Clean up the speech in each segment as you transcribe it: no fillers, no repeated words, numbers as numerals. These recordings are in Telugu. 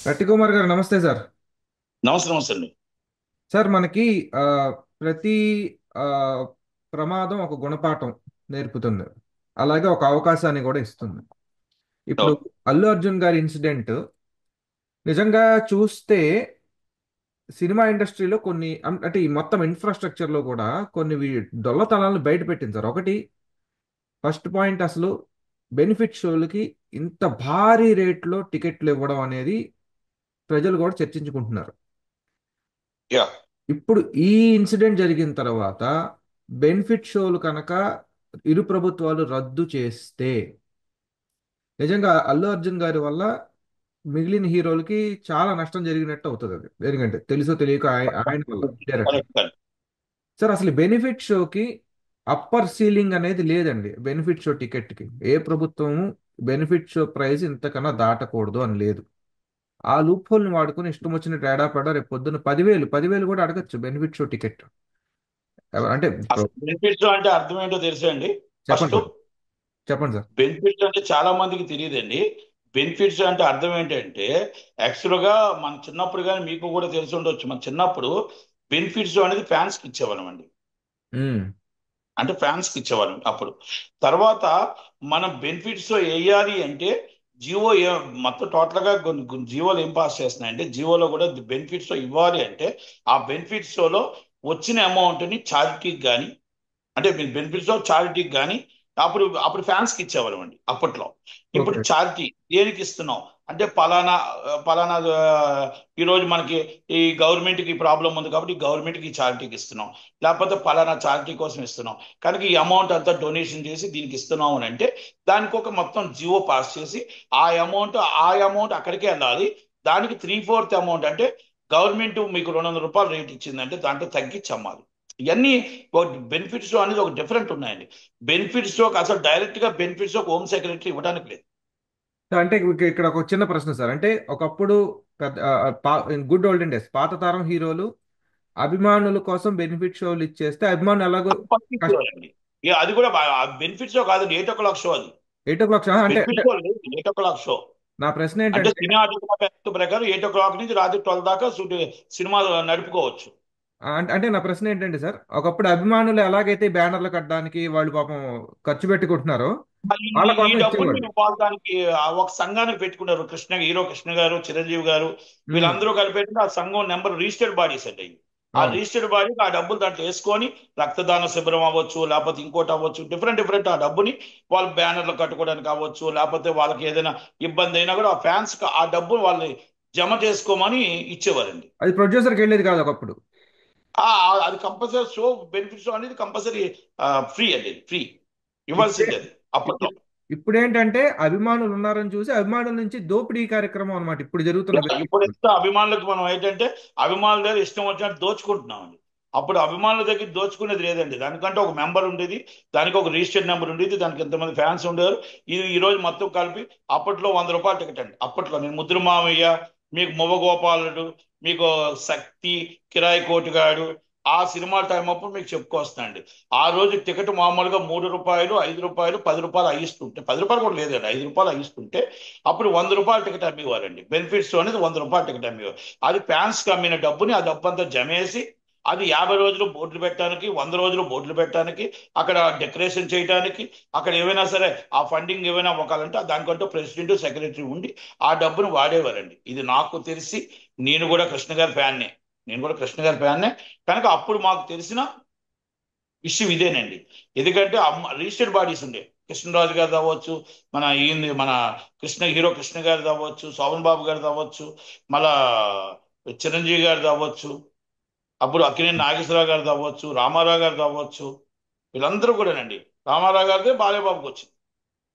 రట్టికుమార్ గారు నమస్తే సార్. నమస్తే నమస్తే అండి. సార్ మనకి ఆ, ప్రతి ఆ, ప్రమాదం ఒక గుణపాఠం నేర్పుతుంది. అలాగే ఒక అవకాశాన్ని కూడా ఇస్తుంది. ఇప్పుడు అవును. అల్లు అర్జున్ గారి ఇన్సిడెంట్ నిజంగా చూస్తే సినిమా ఇండస్ట్రీలో కొన్ని అంటే ఈ మొత్తం ఇన్ఫ్రాస్ట్రక్చర్ లో కూడా కొన్ని దొల్లతనాలను బయట పెట్టింది సార్. ఒకటి, ఫస్ట్ పాయింట్, అసలు బెనిఫిట్ షోలకి ఇంత భారీ రేట్లో టికెట్లు ఇవ్వడం అనేది ప్రజలు కూడా చర్చించుకుంటున్నారు. యా. ఇప్పుడు ఈ ఇన్సిడెంట్ జరిగిన తర్వాత బెనిఫిట్ షోలు కనుక ఇరు ప్రభుత్వాలు రద్దు చేస్తే నిజంగా అల్లు అర్జున్ గారి వల్ల మిగిలిన హీరోలకి చాలా నష్టం జరిగినట్టు అవుతుంది. అది ఎందుకంటే తెలుసో తెలియక ఆయన వల్ల డైరెక్ట్. Correct correct. సార్, అసలు బెనిఫిట్ షోకి అప్పర్ సీలింగ్ అనేది లేదండి. బెనిఫిట్ షో టికెట్కి ఏ ప్రభుత్వము బెనిఫిట్ షో ప్రైస్ ఇంతకన్నా దాటకూడదు అని లేదు. ఆ లూప్ హోల్ని వాడుకుని ఇష్టం వచ్చిన తేడా పడ రేపు పొద్దున్న 10,000 కూడా అడగచ్చు బెనిఫిట్ షో టికెట్. అంటే అసలు బెనిఫిట్స్ అంటే అర్థం ఏంటో తెలుసా అండి? చెప్పండి ఫస్ట్ సార్. చెప్పండి సార్. బెనిఫిట్స్ అంటే చాలా మందికి తెలియదండి. బెనిఫిట్స్ అంటే అర్థం ఏంటంటే యాక్చువల్ గా మన చిన్నప్పుడు కానీ మీకు కూడా తెలిసి ఉండొచ్చు. మన చిన్నప్పుడు బెనిఫిట్స్ అనేది ఫ్యాన్స్ కి ఇచ్చేవాళ్ళం అండి. ఉమ్, అంటే ఫ్యాన్స్ కి ఇచ్చేవాళ్ళం అప్పుడు. తర్వాత మనం బెనిఫిట్స్ వేయాలి అంటే జియో మొత్తం టోటల్ గా కొన్ని జియోలు ఏం పాస్ చేస్తున్నాయంటే జియోలో కూడా బెనిఫిట్స్ ఇవ్వాలి అంటే ఆ బెనిఫిట్స్ లో వచ్చిన అమౌంట్ ని చారిటీకి కానీ, అంటే బెనిఫిట్స్ ఆఫ్ చారిటీకి కానీ అప్పుడు అప్పుడు ఫ్యాన్స్ కి ఇచ్చేవాళ్ళం అండి అప్పట్లో. ఇప్పుడు ఓకే. చారిటీ దేనికి ఇస్తున్నాం అంటే పలానా ఈ రోజు మనకి ఈ గవర్నమెంట్ కి ప్రాబ్లం ఉంది కాబట్టి గవర్నమెంట్ కి చారిటీకి ఇస్తున్నాం, లేకపోతే పలానా చారిటీ కోసం ఇస్తున్నాం కనుక ఈ అమౌంట్ అంతా డొనేషన్ చేసి దీనికి ఇస్తున్నాం అని అంటే దానికి ఒక మొత్తం జియో పాస్ చేసి ఆ అమౌంట్ అక్కడికే వెళ్ళాలి. దానికి 3/4 అమౌంట్ అంటే గవర్నమెంట్ మీకు 200 రూపాయలు రేట్ ఇచ్చిందంటే దాంట్లో తగ్గించి అమ్మాలి. ఇవన్నీ బెనిఫిట్స్ అనేది ఒక డిఫరెంట్ ఉన్నాయండి. బెనిఫిట్స్ అసలు డైరెక్ట్ గా బెనిఫిట్స్ హోమ్ సెక్రటరీ ఇవ్వడానికి లేదు. అంటే ఇక్కడ ఒక చిన్న ప్రశ్న సార్. అంటే ఒకప్పుడు పెద్ద గుడ్ ఓల్డెన్ డేస్ పాత తరం హీరోలు అభిమానుల కోసం బెనిఫిట్ షోలు ఇచ్చేస్తే అభిమానులు ఎలాగో కష్ట పంపించేవారండి. అది కూడా బెనిఫిట్స్ కాదు, 8 o'clock షో అది. 8 o'clock అంటే అంటే బెనిఫిట్స్ లేదు, 8 o'clock షో. నా ప్రశ్న అంటే ఏంటంటే, సినీ ఆర్టికల్ యాక్ట్ ప్రకారం 8 o'clock నుంచి రాత్రి 12 దాకా సినిమా నడుపుకోవచ్చు. అంటే నా ప్రశ్న ఏంటంటే సార్, ఒకప్పుడు అభిమానులు ఎలాగైతే బ్యానర్లు కట్టడానికి వాళ్ళు పాపం ఖర్చు పెట్టుకుంటున్నారో ఈ వాళ్ళ ఈ కోసం డబ్బుని ఇచ్చేవాళ్ళు. వాళ్ళు దానికి ఒక సంఘానికి పెట్టుకున్నారు. హీరో కృష్ణ గారు, చిరంజీవి గారు ఉమ్, వీళ్ళందరూ కలిపి ఆ సంఘం నెంబర్ రిజిస్టర్డ్ బాడీస్ అండి ఇవి. ఆ అవును. రిజిస్టర్డ్ బాడీకి ఆ డబ్బులు దాంట్లో వేసుకొని రక్తదాన శిబిరం అవ్వచ్చు, లేకపోతే ఇంకోటి అవ్వచ్చు, డిఫరెంట్ డిఫరెంట్ ఆ డబ్బుని వాళ్ళు బ్యానర్లు కట్టుకోవడానికి అవ్వచ్చు, లేకపోతే వాళ్ళకి ఏదైనా ఇబ్బంది అయినా కూడా ఆ ఫ్యాన్స్ ఆ డబ్బు వాళ్ళు జమ చేసుకోమని ఇచ్చేవారండి. అది ప్రొడ్యూసర్కి వెళ్ళేది కాదు ఒకప్పుడు. అది కంపల్సరీ షో బెనిఫిట్స్ అనేది కంపల్సరీ ఫ్రీ అండి, ఫ్రీ ఇప్పుడే ఇవ్వాల్సిందే అది అప్పట్లో. ఇప్పుడు ఇప్పుడు ఏంటంటే అభిమానులు ఉన్నారని చూసి అభిమానుల నుంచి దోపిడీ కార్యక్రమం అన్నమాట ఇప్పుడు జరుగుతున్న ఇప్పుడు బెనిఫిట్. ఎంత అభిమానులకు మనం ఏంటంటే అభిమానుల దగ్గర ఇష్టం వచ్చినట్టు దోచుకుంటున్నామండి. అప్పుడు అభిమానుల దగ్గర దోచుకునేది లేదండి. దానికంటే ఒక మెంబర్ ఉండేది, దానికి ఒక రిజిస్టర్డ్ నెంబర్ ఉండేది, దానికి ఎంతమంది ఫ్యాన్స్ ఉండేవారు. ఇది ఈ రోజు మొత్తం కలిపి అప్పట్లో 100 రూపాయలు టికెట్ అండి. అప్పట్లో నేను ముద్ర మామయ్య, మీకు మువ్వగోపాలుడు, మీకు శక్తి, కిరాయి కోటిగాడు ఆ సినిమా టైం అప్పుడు మీకు చెప్పుకొస్తానండి. ఆ రోజు టికెట్ మామూలుగా 3 రూపాయలు, 5 రూపాయలు, 10 రూపాయలు అయిస్తుంటే, 10 రూపాయలు కూడా లేదండి, 5 రూపాయలు అయిస్తుంటే అప్పుడు 100 రూపాయల టికెట్ అమ్మేవారండి. బెనిఫిట్స్ అనేది 100 రూపాయల టికెట్ అమ్మేవారు. అది ఫ్యాన్స్ కి అమ్మిన డబ్బుని ఆ డబ్బు అంతా జమేసి అది 50 రోజులు బోర్డులు పెట్టడానికి, 100 రోజులు బోర్డులు పెట్టడానికి, అక్కడ డెకరేషన్ చేయడానికి, అక్కడ ఏమైనా సరే ఆ ఫండింగ్ ఏమైనా అవ్వాలంటే దానికంటూ ప్రెసిడెంట్ సెక్రటరీ ఉండి ఆ డబ్బును వాడేవారండి. ఇది నాకు తెలిసి నేను కూడా కృష్ణ గారి ఫ్యాన్నే. నేను కూడా కృష్ణ గారి ఫ్యాన్నే కనుక అప్పుడు మాకు తెలిసిన విషయం ఇదేనండి. ఎందుకంటే రిజిస్టర్డ్ బాడీస్ ఉండే, కృష్ణరాజు గారు అవ్వచ్చు, మన హీరో కృష్ణ గారిది అవ్వచ్చు, శోభన్ బాబు గారిది అవ్వచ్చు, మళ్ళా చిరంజీవి గారిది అవ్వచ్చు, అప్పుడు అక్కినేని నాగేశ్వరరావు గారిది అవ్వచ్చు, రామారావు గారిది అవ్వచ్చు, వీళ్ళందరూ కూడానండి. రామారావు గారిదే బాలయ్యబాబుకి వచ్చింది.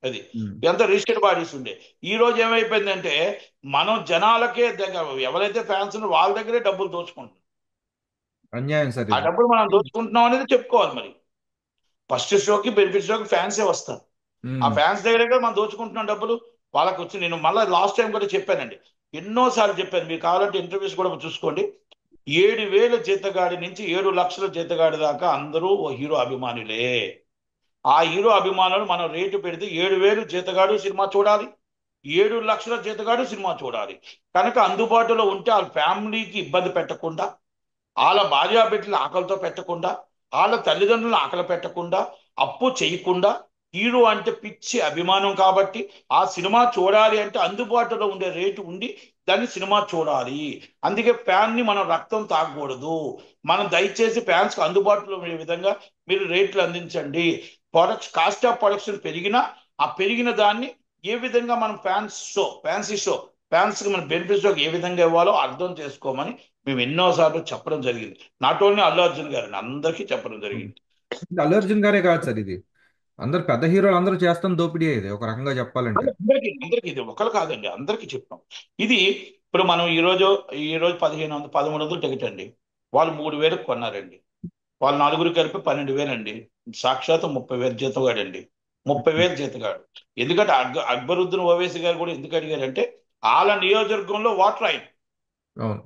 అది ఉమ్, ఇదంతా రిజిస్టర్డ్ బాడీస్ ఉండే. ఈ రోజు ఏమైపోయిందంటే మనం జనాలకే దగ్గర ఎవరైతే ఫ్యాన్స్ ఉన్నారో వాళ్ళ దగ్గరే డబ్బులు దోచుకుంటున్నాం. అన్యాయం సార్ ఆ ఇది. డబ్బులు మనం దోచుకుంటున్నాం అనేది చెప్పుకోవాలి మరి. ఫస్ట్ షోకి బెనిఫిట్ షోకి ఫ్యాన్సే వస్తారు. ఆ ఉమ్, ఫ్యాన్స్ దగ్గరే కదా మనం దోచుకుంటున్నాం డబ్బులు. వాళ్ళకి వచ్చి నేను మళ్ళీ లాస్ట్ టైం కూడా చెప్పానండి, ఎన్నోసార్లు చెప్పాను, మీరు కావాలంటే ఇంటర్వ్యూస్ కూడా చూసుకోండి. 7,000 జీతగాడి నుంచి 7 లక్షల జీతగాడి దాకా అందరూ ఓ హీరో అభిమానులే. ఆ హీరో అభిమానులు మనం రేటు పెడితే 7,000 జీతగాడు సినిమా చూడాలి. 7 లక్షల జీతగాడు సినిమా చూడాలి. కనుక అందుబాటులో ఉంటే వాళ్ళ ఫ్యామిలీకి ఇబ్బంది పెట్టకుండా, వాళ్ళ భార్యాబిడ్డలు ఆకలితో పెట్టకుండా, వాళ్ళ తల్లిదండ్రులు ఆకలి పెట్టకుండా, అప్పు చేయకుండా, హీరో అంటే పిచ్చి అభిమానం కాబట్టి ఆ సినిమా చూడాలి అంటే అందుబాటులో ఉండే రేటు ఉండి దాన్ని సినిమా చూడాలి. అందుకే ఫ్యాన్ ని మనం రక్తం తాగకూడదు. మనం దయచేసి ఫ్యాన్స్ కి అందుబాటులో ఉండే విధంగా మీరు రేట్లు అందించండి. కాస్ట్ ఆఫ్ ప్రొడక్షన్ పెరిగినా ఆ పెరిగిన దాన్ని ఏ విధంగా మనం ఫ్యాన్స్ కి మన బెనిఫిట్స్ ఏ విధంగా ఇవ్వాలో అర్థం చేసుకోమని మేము ఎన్నోసార్లు చెప్పడం జరిగింది. నాట్ ఓన్లీ అల్లు అర్జున్ గారిని, అందరికీ చెప్పడం జరిగింది. ఇది అల్లు అర్జున్ గారే కాదు సార్ ఇది. అందరు పెద్ద హీరోలు అందరూ చేస్తున్న దోపిడీ ఇది ఒక రకంగా చెప్పాలంటే. అందరికీ ఇది ఒకరు కాదండి, అందరికీ చెప్పాం. ఇది ఇప్పుడు మనం ఈ రోజు 1300 టికెట్ అండి. వాళ్ళు 3000 కొన్నారండి. వాళ్ళు నలుగురు కలిపి 12,000 అండి. సాక్షాత్ 30,000 జీతగాడండి. 30,000 జీతగాడు. ఎందుకంటే అక్బరుద్దీన్ ఓవైసీ గారు కూడా ఎందుకు అడిగారంటే వాళ్ళ నియోజకవర్గంలో వాటర్ ఆయన, అవును.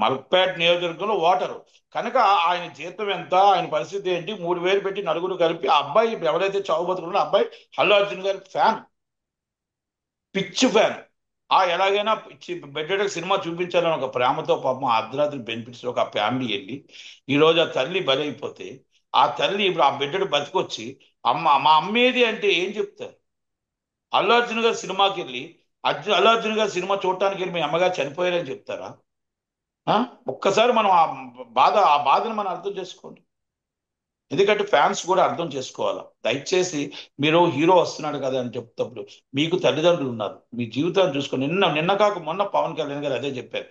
మల్క్పేట్ నియోజకవర్గంలో ఓటరు. కనుక ఆయన జీతం ఎంత, ఆయన పరిస్థితి ఏంటి, 3,000 పెట్టి నలుగురు కలిపి ఆ అబ్బాయి ఎవరైతే చావు బతుకున్నాడో ఆ అబ్బాయి అల్లు అర్జున్ గారి ఫ్యాన్, పిచ్చి ఫ్యాన్. ఎలాగైనా బిడ్డకి సినిమా చూపించాలని ఒక ప్రేమతో పాపం ఆ అర్ధరాత్రి బెనిఫిట్స్ ఒక ఫ్యామిలీ వెళ్ళి ఈ రోజు ఆ తల్లి బలైపోతే ఆ తల్లి ఇప్పుడు ఆ బిడ్డడు బతికొచ్చి మా అమ్మేది అంటే ఏం చెప్తారు? అల్లు అర్జున్ గారి సినిమాకి వెళ్ళి అల్లు అర్జున్ గారి సినిమా చూడటానికి వెళ్ళి మీ అమ్మగారు చనిపోయారని చెప్తారా? ఆ? ఒక్కసారి మనం ఆ బాధను మనం అర్థం చేసుకోండి. ఎందుకంటే ఫ్యాన్స్ కూడా అర్థం చేసుకోవాలి. దయచేసి మీరు హీరో వస్తున్నాడు కదా అని చెప్తప్పుడు మీకు తల్లిదండ్రులు ఉన్నారు, మీ జీవితాన్ని చూసుకొని నిన్న కాక మొన్న పవన్ కళ్యాణ్ గారు అదే చెప్పారు.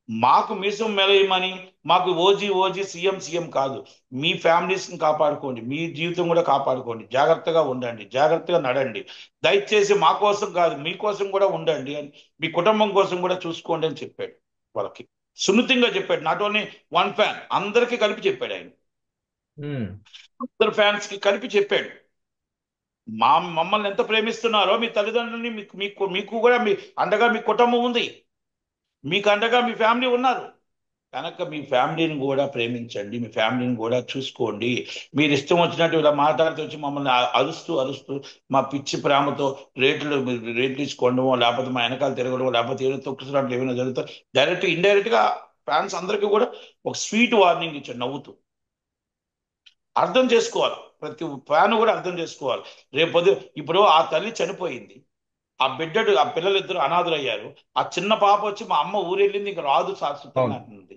మాకు మీసం మెలయమని, మాకు ఓజీ ఓజీ సీఎం సీఎం కాదు. మీ ఫ్యామిలీస్ని కాపాడుకోండి, మీ జీవితం కూడా కాపాడుకోండి, జాగ్రత్తగా ఉండండి, జాగ్రత్తగా నడండి. దయచేసి మా కోసం కాదు మీకోసం కూడా ఉండండి అని, మీ కుటుంబం కోసం కూడా చూసుకోండి అని చెప్పాడు. వాళ్ళకి సున్నితంగా చెప్పాడు. నాట్ ఓన్లీ వన్ ఫ్యాన్, అందరికీ కలిపి చెప్పాడు ఆయన. ఉమ్. అందరు ఫ్యాన్స్ కి కలిపి చెప్పాడు. మమ్మల్ని ఎంత ప్రేమిస్తున్నారో మీ తల్లిదండ్రులని మీకు మీకు మీకు కూడా మీ అండగా మీ కుటుంబం ఉంది, మీకు అండగా మీ ఫ్యామిలీ ఉన్నారు. కనుక మీ ఫ్యామిలీని కూడా ప్రేమించండి, మీ ఫ్యామిలీని కూడా చూసుకోండి. మీరు ఇష్టం వచ్చినట్టు ఇలా మాట్లాడుతూ వచ్చి మమ్మల్ని అరుస్తూ అరుస్తూ మా పిచ్చి ప్రేమతో రేట్లు ఇచ్చుకోవడమో, లేకపోతే మా వెనకాల తిరగడమో, లేకపోతే ఏదో తొక్కుతున్నట్లు ఏమైనా జరుగుతాయి. డైరెక్ట్ ఇండైరెక్ట్ గా ఫ్యాన్స్ అందరికీ కూడా ఒక స్వీట్ వార్నింగ్ ఇచ్చాడు నవ్వుతూ. అర్థం చేసుకోవాలి, ప్రతి ఫ్యాన్ కూడా అర్థం చేసుకోవాలి. రేపొద్దు ఇప్పుడు ఆ తల్లి చనిపోయింది, ఆ పిల్లలు ఇద్దరు అనాథులయ్యారు. ఆ చిన్న పాప వచ్చి మా అమ్మ ఊరెళ్ళింది ఇంకా రాదు శాశ్వతంగా అవును. అంటుంది.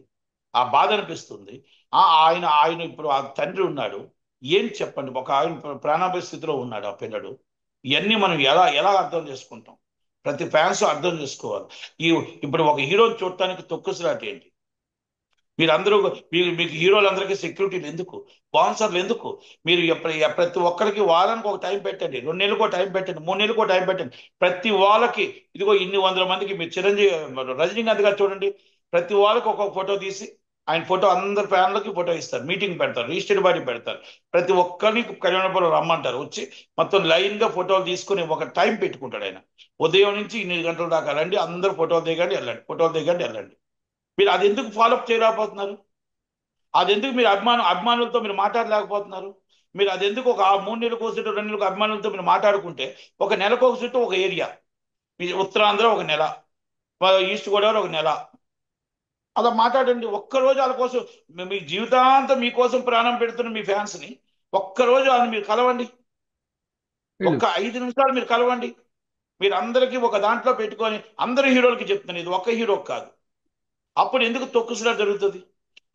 ఆ బాధ అనిపిస్తుంది. ఆయన ఆయన ఇప్పుడు ఆ తండ్రి ఉన్నాడు, ఏం చెప్పండి, ఒక ఆయన ప్రాణాపాయ స్థితిలో ఉన్నాడు ఆ పిల్లడు. ఇవన్నీ మనం ఎలా ఎలా అర్థం చేసుకుంటాం? ప్రతి ఫ్యాన్స్ అర్థం చేసుకోవాలి. ఈ ఇప్పుడు ఒక హీరోని చూడటానికి తొక్కుసలాట ఏంటి? మీరందరూ మీకు హీరోలందరికీ సెక్యూరిటీలు ఎందుకు, స్పాన్సర్లు ఎందుకు? మీరు ప్రతి ఒక్కరికి వారానికి ఒక టైం పెట్టండి, 2 నెలలకు ఒక టైం పెట్టండి, 3 నెలలకు ఒక టైం పెట్టండి. ప్రతి వాళ్ళకి ఇదిగో ఇన్ని వందల మందికి మీరు రజనీకాంత్ గారు చూడండి, ప్రతి వాళ్ళకి ఒక్కొక్క ఫోటో తీసి ఆయన ఫోటో అందరి ఫ్యాన్లకి ఫోటో ఇస్తారు, మీటింగ్ పెడతారు, రిజిస్టర్డ్ బాడీ పెడతారు. ప్రతి ఒక్కరిని కళ్యాణపురం రమ్మంటారు, వచ్చి మొత్తం లైన్ గా ఫోటోలు తీసుకుని ఒక టైం పెట్టుకుంటాడు ఆయన. ఉదయం నుంచి ఇన్ని గంటల దాకా రండి, అందరు ఫోటోలు దిగండి వెళ్ళండి, ఫోటోలు దిగండి వెళ్ళండి. మీరు అది ఎందుకు ఫాలోఅప్ చేయలేకపోతున్నారు? అది ఎందుకు మీరు అభిమానులతో మీరు మాట్లాడలేకపోతున్నారు? మీరు అది ఎందుకు ఒక 3 నెలలకు ఒక సీటు 2 నెలలకు అభిమానులతో మీరు మాట్లాడుకుంటే ఒక నెలకు ఒక సీటు ఒక ఏరియా, మీ ఉత్తరాంధ్ర ఒక నెల, ఈస్ట్ గోదావరి ఒక నెల, అలా మాట్లాడండి. ఒక్కరోజు వాళ్ళ కోసం మీ జీవితాంతం మీకోసం ప్రాణం పెడుతున్న మీ ఫ్యాన్స్ని ఒక్కరోజు వాళ్ళని మీరు కలవండి. వీళ్ళు ఒక్క 5 నిమిషాలు మీరు కలవండి. మీరు అందరికీ ఒక దాంట్లో పెట్టుకొని అందరు హీరోలకి చెప్తున్నాను, ఇది ఒక్క హీరోకి కాదు. అప్పుడు ఎందుకు తొక్కుసలా జరుగుతుంది?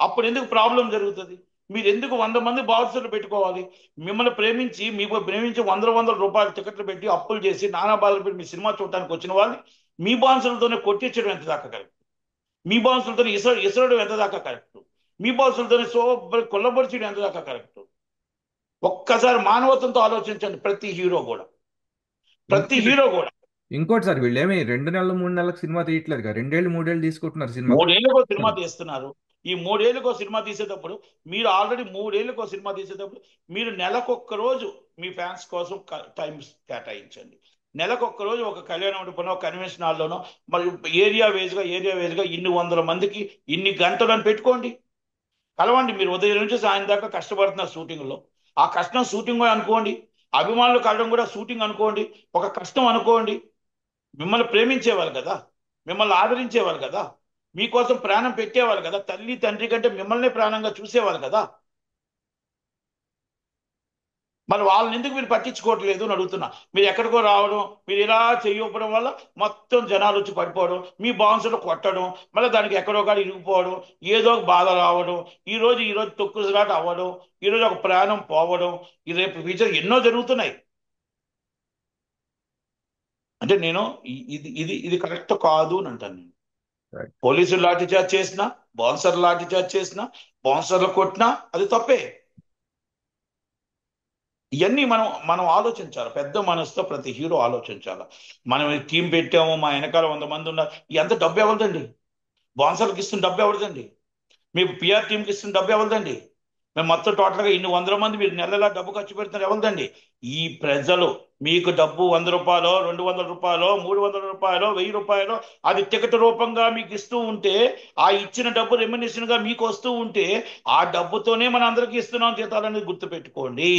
అప్పుడు ఎందుకు ప్రాబ్లం జరుగుతుంది? మీరు ఎందుకు 100 మంది బాధితులు పెట్టుకోవాలి? మిమ్మల్ని ప్రేమించి మీకు ప్రేమించి వందల వందల రూపాయలు టికెట్లు పెట్టి అప్పులు చేసి నానా బాధలు పెట్టి మీ సినిమా చూడటానికి వచ్చిన వాళ్ళని మీ బాన్సులతోనే కొట్టించడం ఎంత దాకా కరెక్ట్? మీ బాన్సులతో ఇసరడం ఎంత దాకా కరెక్ట్? మీ బాన్సులతోనే కొల్లబొడిచడం ఎంత దాకా కరెక్ట్? ఒక్కసారి మానవత్వంతో ఆలోచించండి. ప్రతి ఇంకోటి హీరో కూడా ఇంకోటి సార్, వీళ్ళు ఏమి 2 నెలలు 3 నెలలకు సినిమా తీయట్లేదు కదా, 2 ఏళ్ళు 3 ఏళ్ళు తీసుకుంటున్నారు సినిమా. 3 ఏళ్ళకో సినిమా తీస్తున్నారు. ఈ 3 ఏళ్ళకో సినిమా తీసేటప్పుడు మీరు ఆల్రెడీ 3 ఏళ్ళకో సినిమా తీసేటప్పుడు మీరు నెలకొక్క రోజు మీ ఫ్యాన్స్ కోసం టైం కేటాయించండి. నెలకొక్క రోజు ఒక కళ్యాణ మండపంలో, కన్వెన్షన్ హాల్లోనో, మరి ఏరియా వేజ్గా ఇన్ని వందల మందికి ఇన్ని గంటలను పెట్టుకోండి, కలవండి. మీరు ఉదయం నుంచి సాయం దాకా కష్టపడుతున్నారు షూటింగ్లో, ఆ కష్టం షూటింగ్ అనుకోండి. అభిమానులు కలడం కూడా షూటింగ్ అనుకోండి, ఒక కష్టం అనుకోండి. మిమ్మల్ని ప్రేమించేవారు కదా, మిమ్మల్ని ఆదరించేవారు కదా, మీకోసం ప్రాణం పెట్టేవారు కదా, తల్లి తండ్రి కంటే మిమ్మల్ని ప్రాణంగా చూసేవారు కదా. మరి వాళ్ళని ఎందుకు మీరు పట్టించుకోవట్లేదు అని అడుగుతున్నా. మీరు ఎక్కడికో రావడం, మీరు ఇలా చేయకపోవడం వల్ల మొత్తం జనాలు వచ్చి పడిపోవడం, మీ బాన్సులు కొట్టడం, మళ్ళీ దానికి ఎక్కడో కాడ ఇరిగిపోవడం, ఏదో ఒక బాధ రావడం, ఈ రోజు తొక్కుసలాట అవ్వడం, ఈ రోజు ఒక ప్రాణం పోవడం, ఈ రేపు ఫ్యూచర్ ఎన్నో జరుగుతున్నాయి. అంటే నేను ఇది కరెక్ట్ కాదు అని అంటాను నేను. రైట్. పోలీసులు లాఠీ చార్జ్ చేసినా, బౌన్సర్ లాఠీ చార్జ్ చేసినా, బౌన్సర్లు కొట్టినా అది తప్పే. ఇవన్నీ మనం మనం ఆలోచించాలి, పెద్ద మనసుతో ప్రతి హీరో ఆలోచించాలి. మనం ఈ టీం పెట్టాము, మా వెనకాల 100 మంది ఉన్నారు, ఎంత డబ్బు ఎవరిదండి? బాన్సర్లకు ఇస్తున్న డబ్బు ఎవరిదండి? మీకు పిఆర్ టీంకి ఇస్తున్న డబ్బు ఎవరిదండి? మేము మొత్తం టోటల్గా ఇన్ని 100 మంది మీరు నెలలా డబ్బు ఖర్చు పెడుతున్నారు ఎవరిదండి? ఈ ప్రజలు మీకు డబ్బు 100 రూపాయలు, 200 రూపాయలు, 300 రూపాయలు, 1000 రూపాయలు అది టికెట్ రూపంగా మీకు ఇస్తూ ఉంటే, ఆ ఇచ్చిన డబ్బు రెమ్యునేషన్ గా మీకు వస్తూ ఉంటే, ఆ డబ్బుతోనే మన అందరికీ ఇస్తున్నాం జీతాలనేది గుర్తుపెట్టుకోండి.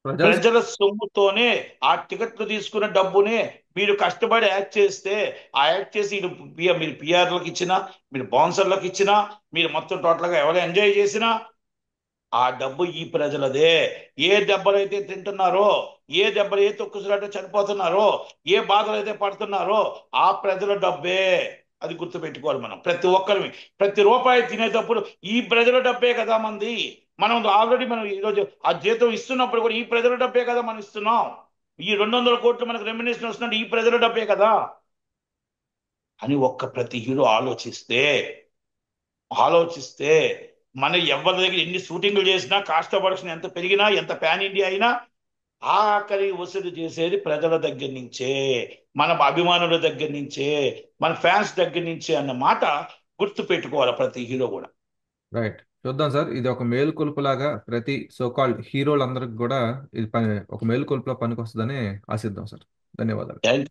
ప్రజల ప్రజల సొమ్ముతోనే ఆ టికెట్లు తీసుకున్న డబ్బునే మీరు కష్టపడి యాక్ట్ చేస్తే, ఆ యాక్ట్ చేసి మీరు పిఆర్లకు ఇచ్చినా, మీరు బౌన్సర్లకు ఇచ్చినా, మీరు మొత్తం టోటల్గా ఎవరు ఎంజాయ్ చేసినా ఆ డబ్బు ఈ ప్రజలదే. ఏ దెబ్బలైతే తింటున్నారో, ఏ దెబ్బలు ఏ తొక్కుసలాట చనిపోతున్నారో, ఏ బాధలు అయితే పడుతున్నారో ఆ ప్రజల డబ్బే. అది గుర్తుపెట్టుకోవాలి మనం ప్రతి ఒక్కరిని. ప్రతి రూపాయి తినేటప్పుడు ఈ ప్రజల డబ్బే కదా మంది. మనం ఆల్రెడీ మనం ఈరోజు ఆ జీతం ఇస్తున్నప్పుడు కూడా ఈ ప్రజల డబ్బే కదా మనం ఇస్తున్నాం. ఈ 200 కోట్లు మనకు రెమ్యునేషన్ వస్తుందంటే ఈ ప్రజల డబ్బే కదా అని ఒక్క ప్రతి హీరో ఆలోచిస్తే మన ఎవరి దగ్గర ఎన్ని షూటింగ్లు చేసినా, కాస్ట్ ఆఫ్ ప్రొడక్షన్ ఎంత పెరిగినా, ఎంత పాన్ ఇండియా అయినా ఆఖరి వసూలు చేసేది ప్రజల దగ్గర నుంచే, మన అభిమానుల దగ్గర నుంచే, మన ఫ్యాన్స్ దగ్గర నుంచే అన్న మాట గుర్తు పెట్టుకోవాలి ప్రతి హీరో కూడా. రైట్. చూద్దాం సార్, ఇది ఒక మేలుకొలుపులాగా ప్రతి సోకాల్డ్ హీరోలందరికి కూడా ఇది ఒక మేలుకొలుపులా పనికొస్తుందని ఆశిద్దాం సార్. ధన్యవాదాలు. థ్యాంక్